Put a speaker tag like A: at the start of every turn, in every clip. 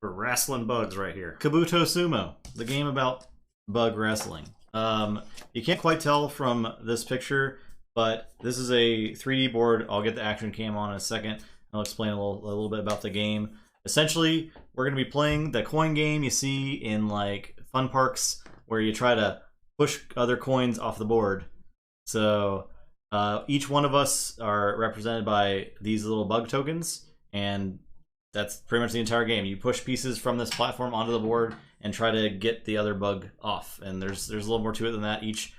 A: We're wrestling bugs right here.
B: Kabuto Sumo, the game about bug wrestling. You can't quite tell from this picture, but this is a 3D board. I'll get the action cam on in a second. I'll explain a little bit about the game. Essentially, we're going to be playing the coin game you see in like fun parks where you try to push other coins off the board. So each one of us are represented by these little bug tokens, and that's pretty much the entire game. You push pieces from this platform onto the board and try to get the other bug off. And there's a little more to it than that. Each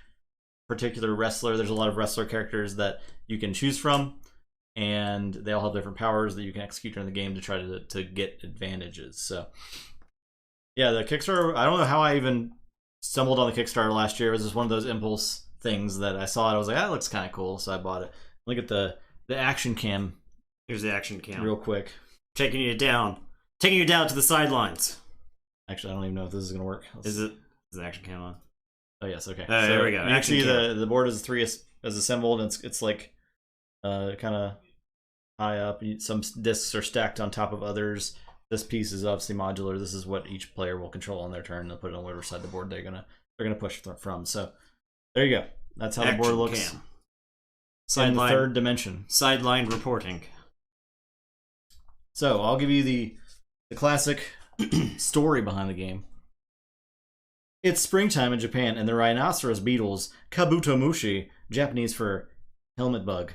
B: particular wrestler, there's a lot of wrestler characters that you can choose from, and they all have different powers that you can execute during the game to try to get advantages. So yeah, the Kickstarter, I don't know how I even stumbled on the Kickstarter last year. It was just one of those impulse things that I saw it. I was like, that looks kind of cool, so I bought it. Look at the action cam.
A: Here's the action cam.
B: Real quick.
A: Taking you down to the sidelines.
B: Actually, I don't even know if this is going to work.
A: Is the action cam on?
B: Oh, yes, okay.
A: So there we go.
B: You can see the board is as assembled, and it's like kind of high up. Some discs are stacked on top of others. This piece is obviously modular. This is what each player will control on their turn. They'll put it on whatever side of the board they're gonna push from. So there you go. That's how the board looks. In the third dimension.
A: Sideline reporting.
B: So I'll give you the classic story behind the game. It's springtime in Japan, and the rhinoceros beetles, Kabuto Mushi, Japanese for helmet bug,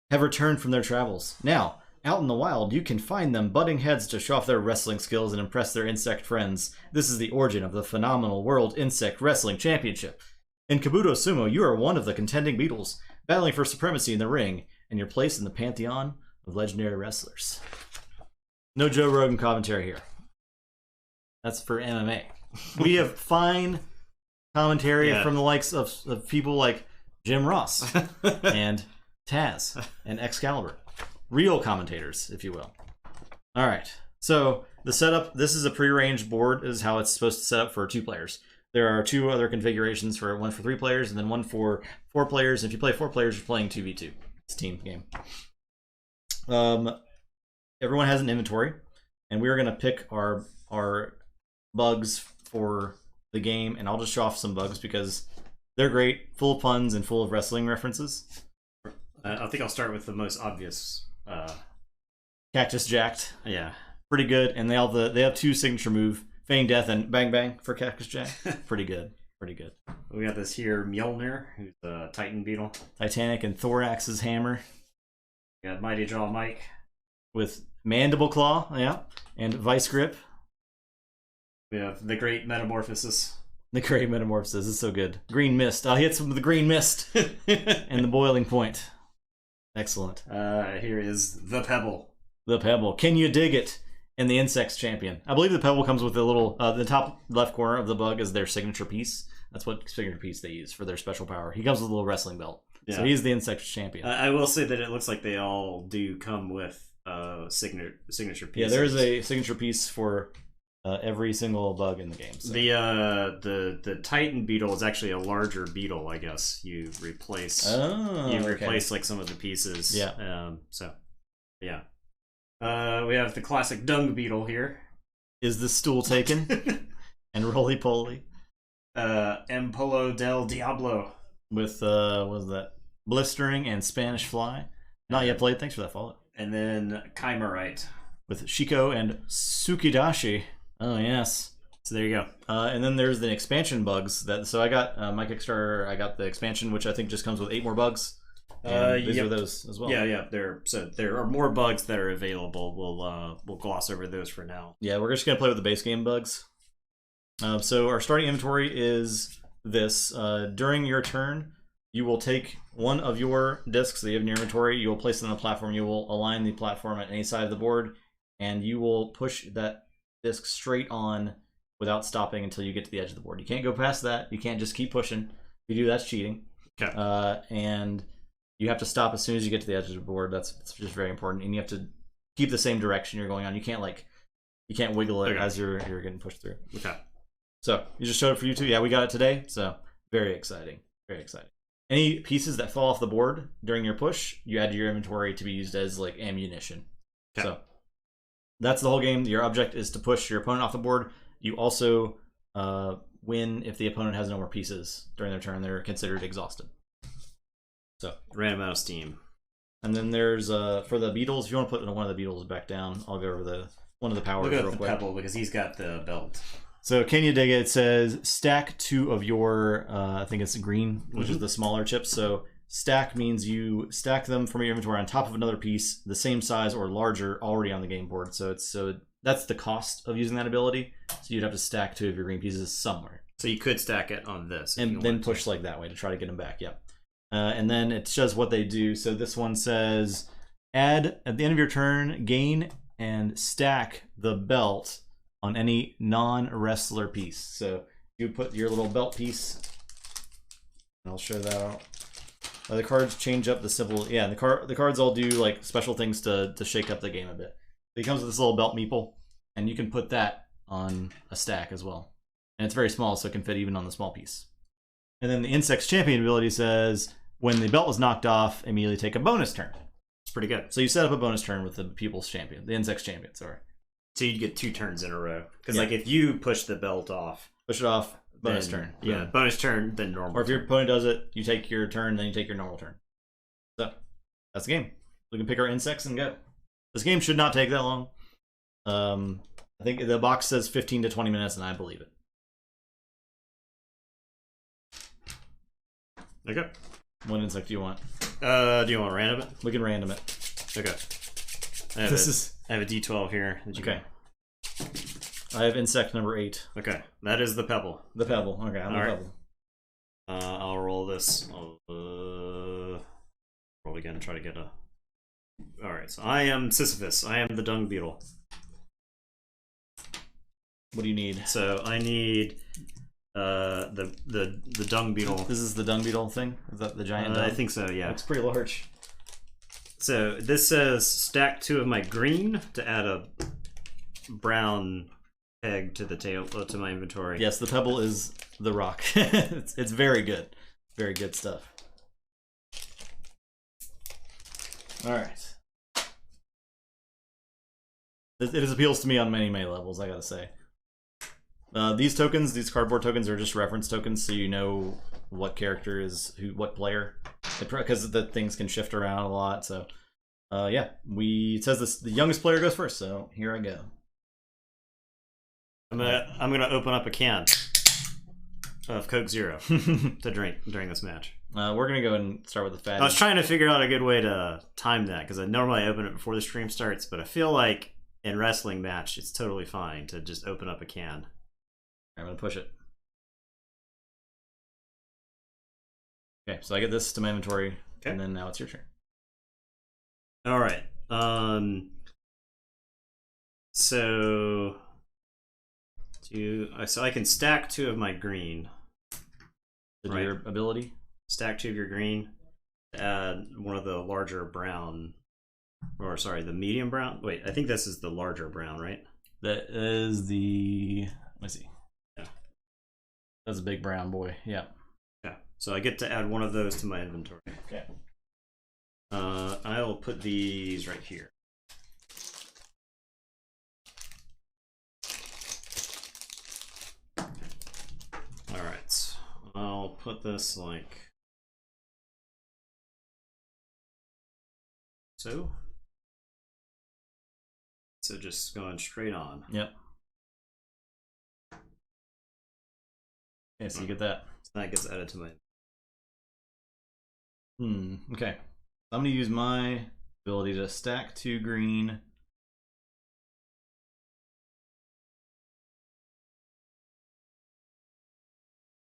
B: have returned from their travels. Now, out in the wild, you can find them butting heads to show off their wrestling skills and impress their insect friends. This is the origin of the phenomenal World Insect Wrestling Championship. In Kabuto Sumo, you are one of the contending beetles, battling for supremacy in the ring, and you're placed in the pantheon of legendary wrestlers. No Joe Rogan commentary here. That's for MMA. We have fine commentary from the likes of people like Jim Ross and Taz and Excalibur. Real commentators, if you will. All right. So the setup, this is a prearranged board. This is how it's supposed to set up for 2 players. There are 2 other configurations, one for 3 players and then one for 4 players. If you play 4 players, you're playing 2v2. It's a team game. Everyone has an inventory, and we're going to pick our bugs for the game, and I'll just show off some bugs because they're great, full of puns and full of wrestling references.
A: I think I'll start with the most obvious.
B: Cactus Jacked.
A: Yeah.
B: Pretty good, and they have 2 signature move, Feign Death and Bang Bang for Cactus Jack. Pretty good. Pretty good.
A: We got this here Mjolnir, who's a Titan Beetle.
B: Titanic and Thorax's hammer.
A: We got Mighty Jaw Mike.
B: With Mandible Claw, yeah, and Vice Grip.
A: We have the Great Metamorphosis.
B: The Great Metamorphosis is so good. Green Mist. He hits him with the Green Mist and the Boiling Point. Excellent.
A: Here is the Pebble.
B: The Pebble. Can you dig it? And the Insects Champion. I believe the Pebble comes with a little. The top left corner of the bug is their signature piece. That's what signature piece they use for their special power. He comes with a little wrestling belt. Yeah. So he's the Insects Champion.
A: I will say that it looks like they all do come with signature pieces.
B: Yeah, there's a signature piece for every single bug in the game. So.
A: The Titan Beetle is actually a larger beetle, I guess. You replace like some of the pieces.
B: Yeah.
A: Yeah. We have the classic Dung Beetle here.
B: Is the stool taken? And Roly Poly.
A: Empolo del Diablo.
B: With what was that? Blistering and Spanish Fly. Not yet played. Thanks for that follow.
A: And then Chimerite.
B: With Shiko and Sukidashi. Oh, yes.
A: So there you go.
B: And then there's the expansion bugs. So I got my Kickstarter, I got the expansion, which I think just comes with 8 more bugs. These are those as well.
A: Yeah. There are more bugs that are available. We'll gloss over those for now.
B: Yeah, we're just going to play with the base game bugs. So our starting inventory is this. During your turn, you will take one of your discs that you have in your inventory, you will place it on a platform, you will align the platform at any side of the board, and you will push that disc straight on without stopping until you get to the edge of the board. You can't go past that. You can't just keep pushing. If you do, that's cheating.
A: Okay.
B: And you have to stop as soon as you get to the edge of the board. That's just very important. And you have to keep the same direction you're going on. You can't wiggle it as you're getting pushed through.
A: Okay.
B: So you just showed it for you two. Yeah, we got it today. So very exciting. Very exciting. Any pieces that fall off the board during your push, you add to your inventory to be used as like ammunition. Okay. So That's the whole game. Your object is to push your opponent off the board. You also win if the opponent has no more pieces during their turn. They're considered exhausted. So
A: random out of steam.
B: And then there's for the Beetles. If you want to put one of the Beetles back down, I'll go over one of the powers real quick.
A: Pebble because he's got the belt.
B: So can you dig it? It says stack 2 of your I think it's green, which is the smaller chips. So stack means you stack them from your inventory on top of another piece the same size or larger already on the game board. So that's the cost of using that ability. So you'd have to stack 2 of your green pieces somewhere.
A: So you could stack it on this.
B: And then push like that way to try to get them back. Yep. And then it shows what they do. So this one says add at the end of your turn, gain and stack the belt on any non-wrestler piece. So you put your little belt piece. I'll show that out. The cards change up the symbol. Yeah, the cards all do like special things to shake up the game a bit. It comes with this little belt meeple, and you can put that on a stack as well. And it's very small, so it can fit even on the small piece. And then the Insects Champion ability says when the belt was knocked off, immediately take a bonus turn.
A: It's pretty good.
B: So you set up a bonus turn with the People's Champion, the Insects Champion. Sorry.
A: So you'd get 2 turns in a row. Because like if you push the belt off,
B: push it off, bonus turn.
A: Yeah, bonus turn, then normal.
B: Or if your opponent does it, you take your turn, then you take your normal turn. So that's the game. We can pick our insects and go. This game should not take that long. I think the box says 15 to 20 minutes, and I believe it.
A: Okay.
B: What insect do you want?
A: Do you want to random it?
B: We can random it.
A: Okay. I have a D12 here.
B: Okay. I have insect number 8.
A: Okay. That is the pebble.
B: The pebble. Okay, I'm the pebble.
A: I'll roll this. I'll roll again and try to get a... Alright, so I am Sisyphus. I am the dung beetle.
B: What do you need?
A: So I need the dung beetle.
B: This is the dung beetle thing? Is that the giant dung?
A: I think so, yeah.
B: It's pretty large.
A: So this says stack 2 of my green to add a brown peg to the tail to my inventory.
B: Yes, the pebble is the rock. it's very good. Very good stuff. Alright. It appeals to me on many levels, I gotta say. These tokens, these cardboard tokens, are just reference tokens, so you know what character is what player, because the things can shift around a lot. So, yeah, it says the youngest player goes first. So here I go.
A: I'm gonna open up a can of Coke Zero to drink during this match.
B: We're gonna go and start with the fat.
A: I was trying to figure out a good way to time that because I normally open it before the stream starts, but I feel like in wrestling match it's totally fine to just open up a can.
B: I'm gonna push it. Okay, so I get this to my inventory, and then now it's your turn.
A: All right. So I can stack 2 of my green.
B: Right. Your ability.
A: Stack 2 of your green. Add one of the larger brown, or sorry, the medium brown. Wait, I think this is the larger brown, right?
B: That is the. Let me see.
A: Yeah,
B: that's a big brown boy. Yeah.
A: Yeah. So I get to add one of those to my inventory.
B: Okay.
A: I'll put these right here. All right. I'll put this like so. So just going straight on.
B: Yep. Okay, so you get that.
A: So that gets added to my.
B: Okay. I'm going to use my ability to stack 2 green.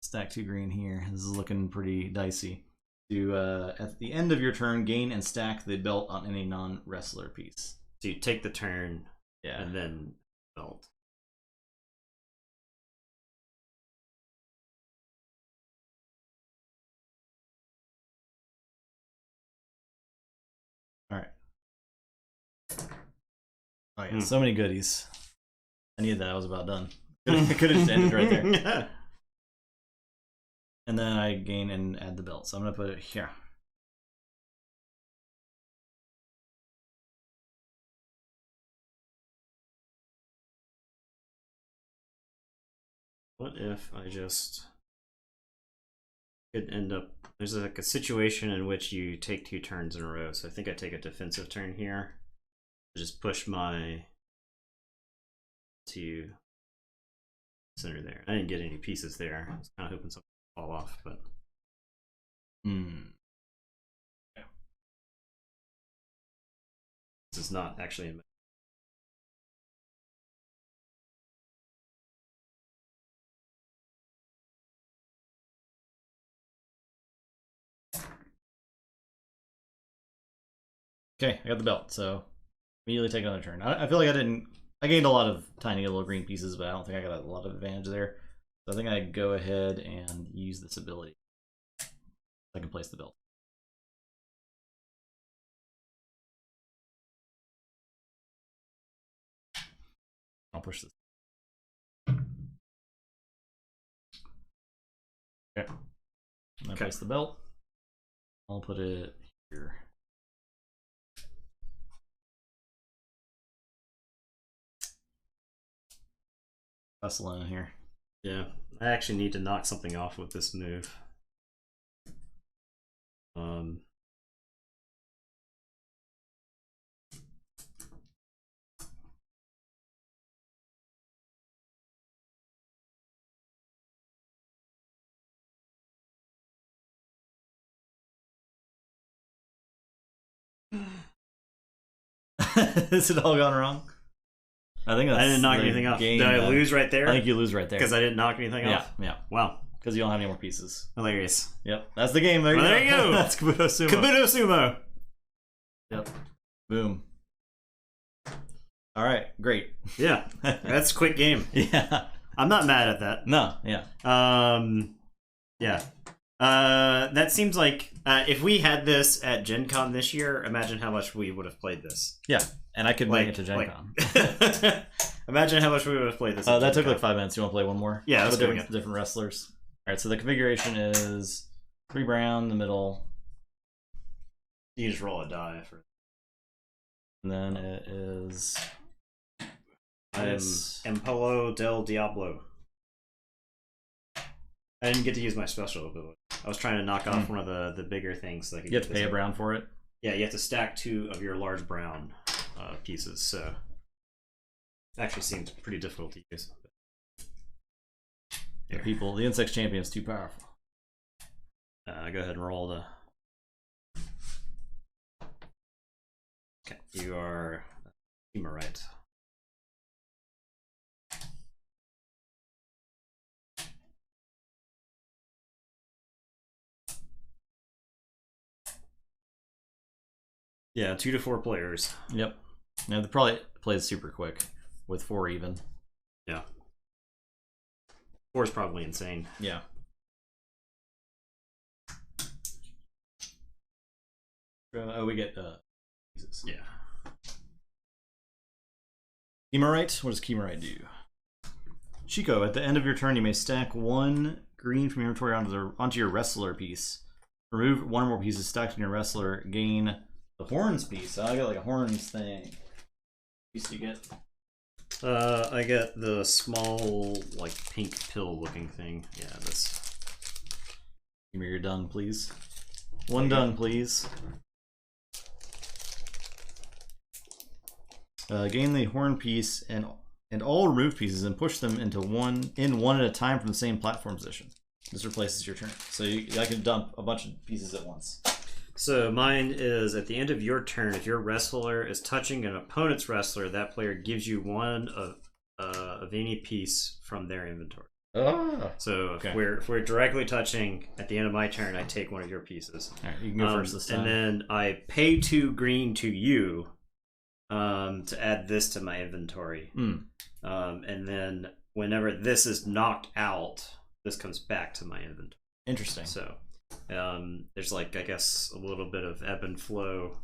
B: Stack 2 green here. This is looking pretty dicey. At the end of your turn, gain and stack the belt on any non-wrestler piece.
A: So you take the turn,
B: yeah,
A: and then belt.
B: All right. Oh yeah, so many goodies. I needed that. I was about done. I could have just ended right there. And then I gain and add the belt. So I'm going to put it here.
A: What if I just could end up... There's like a situation in which you take 2 turns in a row, so I think I take a defensive turn here. Just push my... to center there. I didn't get any pieces there. I was kind of hoping something would fall off, but... Yeah. This is not actually in...
B: Okay, I got the belt, so immediately take another turn. I feel like I gained a lot of tiny little green pieces, but I don't think I got a lot of advantage there. So I think I go ahead and use this ability. I can place the belt. I'll push this. Okay. I place the belt. I'll put it here. Hustle in here.
A: Yeah, I actually need to knock something off with this move.
B: Is it all gone wrong? I think that's
A: I didn't knock anything off. Did I lose right there?
B: I think you lose right there.
A: Because I didn't knock anything off?
B: Yeah.
A: Wow.
B: Because you don't have any more pieces.
A: Hilarious.
B: Yep. That's the game. There you
A: go.
B: That's Kabuto Sumo.
A: Kabuto Sumo.
B: Yep. Boom. All right. Great.
A: Yeah. That's a quick game.
B: Yeah.
A: I'm not mad at that.
B: No. Yeah.
A: Yeah. That seems like if we had this at Gen Con this year, imagine how much we would have played this.
B: Yeah. And I could bring it to Gen Con.
A: Imagine how much we would have played this.
B: That took like 5 minutes. You want to play one more?
A: Yeah, let's do it.
B: Different wrestlers. All right. So the configuration is 3 brown in the middle.
A: You just roll a die for.
B: And then it is.
A: Empolo del Diablo. I didn't get to use my special ability. I was trying to knock off one of the bigger things. So I could
B: you have to pay a brown for it?
A: Yeah, you have to stack 2 of your large brown pieces, so it actually seems pretty difficult to use.
B: The Insects Champion is too powerful.
A: Go ahead and roll the... Okay, you are right. Yeah, 2 to 4 players.
B: Yep. Now they probably plays super quick with 4 even.
A: Yeah. 4 is probably insane.
B: Yeah. Oh, we get Jesus.
A: Yeah.
B: Chemorite? What does Chemorite do? Chico, at the end of your turn, you may stack 1 green from your inventory onto your wrestler piece. Remove 1 or more pieces stacked in your wrestler. Gain the horns piece. I got like a horns thing. Piece do you get?
A: I get the small, like, pink pill looking thing. Yeah, that's...
B: Give me your dung, please. 1 dung, please. Gain the horn piece and all removed pieces and push them into one at a time from the same platform position. This replaces your turn. So I can dump a bunch of pieces at once.
A: So mine is at the end of your turn, if your wrestler is touching an opponent's wrestler, that player gives you 1 of any piece from their inventory.
B: Oh.
A: So if we're directly touching at the end of my turn, I take 1 of your pieces.
B: All right, you can go first this time.
A: And then I pay 2 green to you to add this to my inventory. And then whenever this is knocked out, this comes back to my inventory.
B: Interesting.
A: So there's like, I guess, a little bit of ebb and flow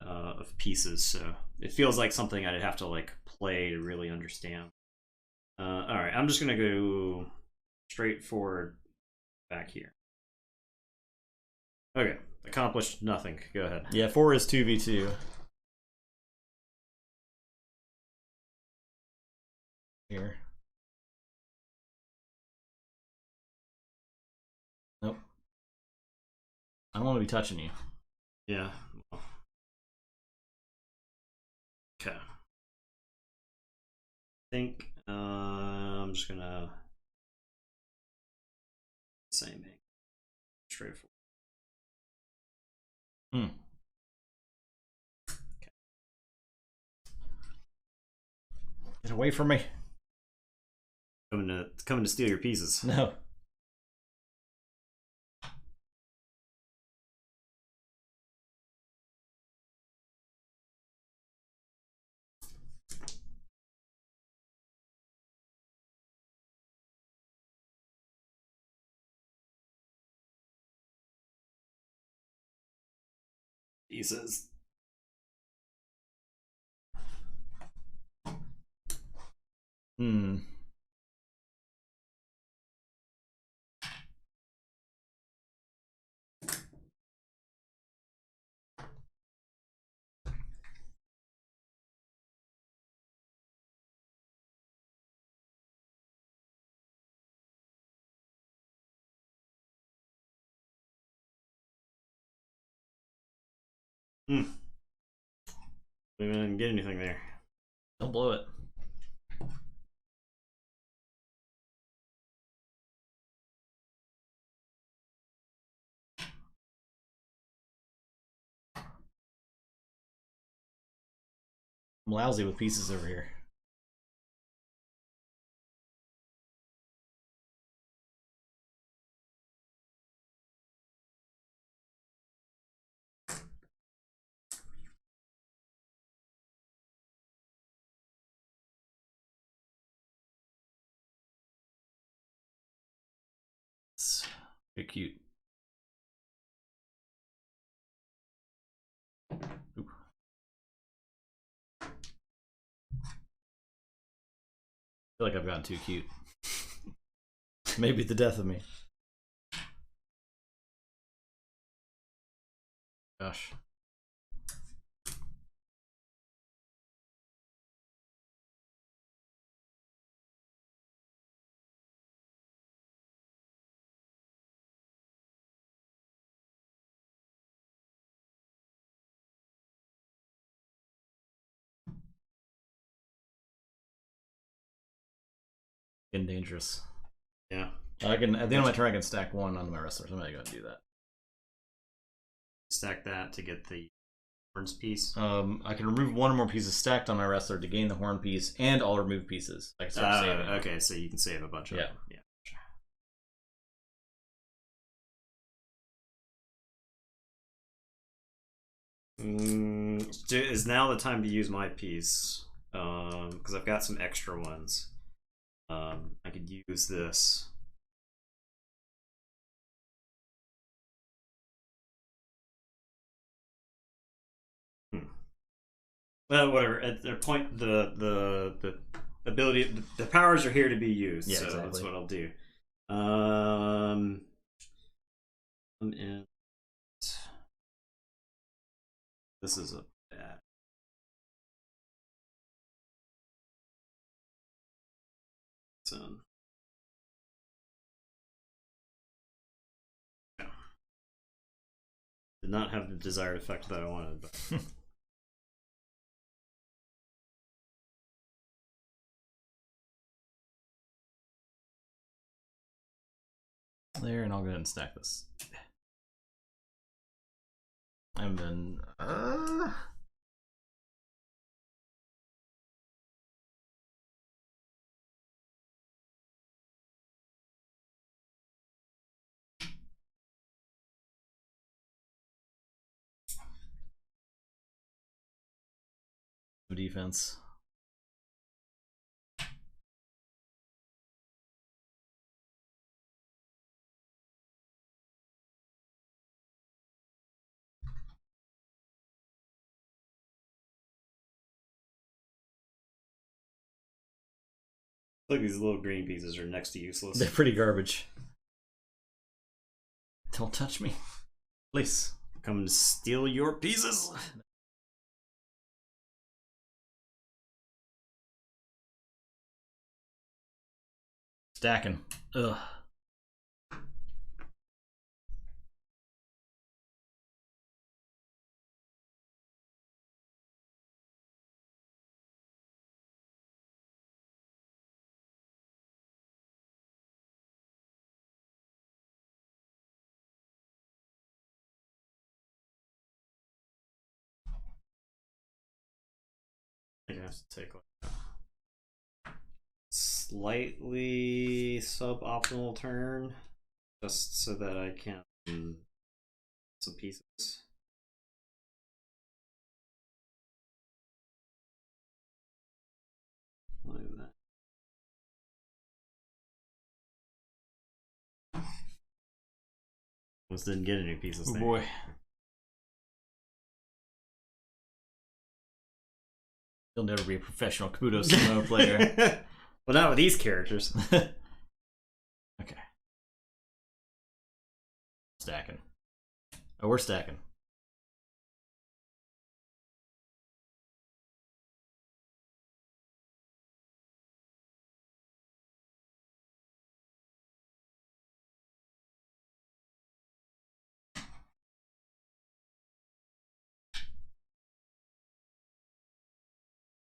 A: of pieces. So it feels like something I'd have to like play to really understand. All right, I'm just gonna go straight forward back here. Okay, accomplished nothing. Go ahead.
B: Yeah, 4 is 2v2. Here. I don't want to be touching you.
A: Yeah. Okay. I think I'm just gonna same thing. Straightforward.
B: Hmm. Get away from me.
A: Coming to steal your pieces.
B: No.
A: Pieces.
B: Hmm.
A: Hmm. We didn't get anything there.
B: Don't blow it. I'm lousy with pieces over here. It's very cute. Ooh. I feel like I've gotten too cute. Maybe the death of me. Gosh. Getting dangerous.
A: Yeah.
B: I can at the end of my turn I can stack one onto my wrestler, so I'm gonna go and do that.
A: Stack that to get the horns piece.
B: I can remove one or more pieces stacked on my wrestler to gain the horn piece, and I'll remove pieces. I can start saving.
A: Okay, so you can save a bunch of them. Yeah. Is now the time to use my piece? Because I've got some extra ones. I could use this. Well, whatever. At their point, the ability, the powers are here to be used.
B: Yeah,
A: so
B: exactly.
A: That's what I'll do. And this is a bad. So, yeah. Did not have the desired effect that I wanted, but.
B: There, and I'll go ahead and stack this. And then defense.
A: Like these little green pieces are next to useless.
B: They're pretty garbage. Don't touch me. Please.
A: Come to steal your pieces.
B: Stacking. Ugh.
A: have to take like a slightly suboptimal turn just so that I can some pieces. Like that. Almost didn't get any pieces
B: Oh
A: there.
B: boy. You'll never be a professional Kabuto Sumo player.
A: Well, not with these characters.
B: Okay. Stacking. Oh, we're stacking.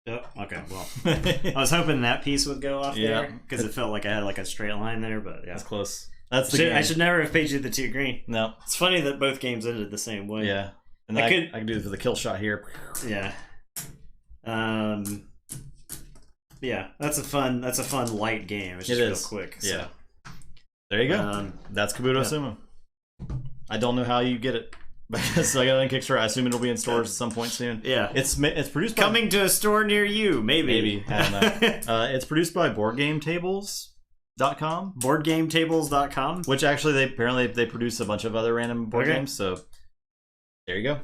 A: Yep. Okay. Well, I was hoping that piece would go off
B: Yeah.
A: there because it felt like I had like a straight line there, but yeah,
B: That's close. That's the game.
A: I should never have paid you the 2 green.
B: No.
A: It's funny that both games ended the same way.
B: Yeah. And I could do this with a kill shot here.
A: Yeah. Yeah. That's a fun light game. It's just real quick. So.
B: Yeah. There you go. That's Kabuto Sumo. I don't know how you get it. So I got it on Kickstarter. I assume it'll be in stores at some point soon.
A: Yeah.
B: It's produced by...
A: Coming to a store near you, maybe.
B: I don't know. It's produced by BoardGameTables.com.
A: BoardGameTables.com.
B: Which actually they produce a bunch of other random board games, so there you go.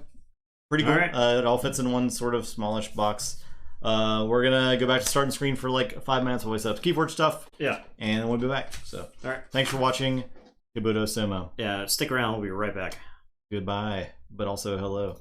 B: Pretty cool.
A: Right.
B: It all fits in one sort of smallish box. We're gonna go back to starting screen for like 5 minutes while we set up keyboard stuff.
A: Yeah.
B: And we'll be back. So
A: alright.
B: Thanks for watching Kabuto Sumo.
A: Yeah, stick around, we'll be right back.
B: Goodbye, but also hello.